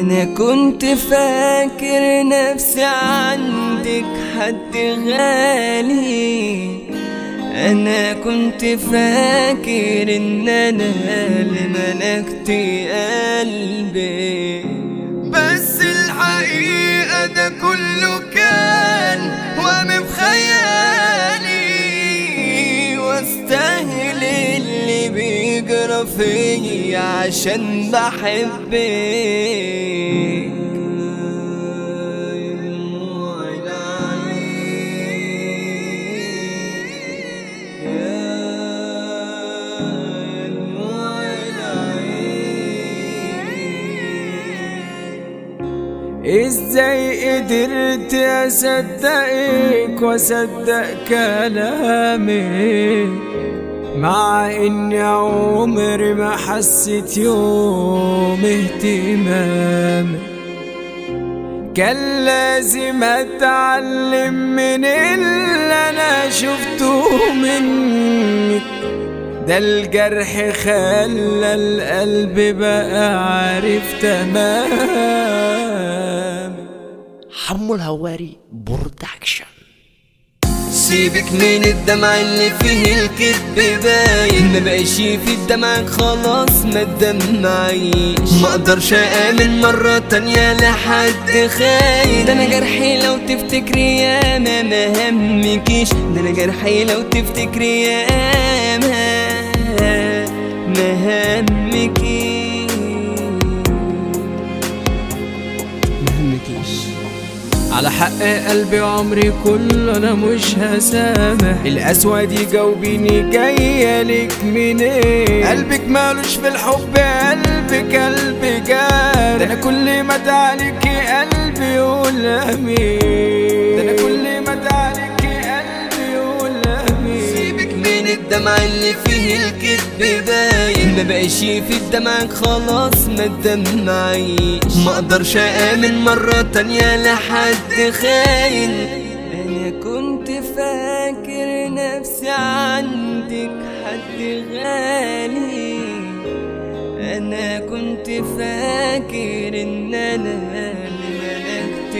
انا كنت فاكر نفسي عندك حد غالي، انا كنت فاكر ان انا اللي ملكت قلبي، بس الحقيقة ده كله كان وهم بخيالي، واستاهل اللي بيجرى فيا عشان بحبك. ازاي قدرت اصدقك واصدق كلامك، مع اني عمري ما حسيت يوم اهتمامك؟ كان لازم اتعلم من اللي انا شفته منك، ده الجرح خلى القلب بقى عارف تمام. حمو الهواري برودكشن. سيبك من الدمع اللي فيه الكذب باين، ما بقاش في دمعك خلاص ما تدمعيش، ما اقدرش امن مرة تانية لحد خاين، ده انا جرحي لو تفتكري يا ما همكيش، ده انا جرحي لو تفتكري يا ما همكيش. على حق قلبي وعمري كله انا مش هسامح، القسوة دي جاوبيني جاية لك منين؟ قلبك مالوش في الحب، قلبك قلب جار، ده انا كل ما ادعلكي قلبي يقول امين، ده انا كل ما ادعلكي قلبي يقول امين. سيبك من الدمع اللي فيه الكذب باين، ما بقاش في دمعك خلاص ما تدمعيش، ما اقدرش امن مرة تانية لحد خاين، انا كنت فاكر نفسي عندك حد غالي، انا كنت فاكر ان انا اللي ملكت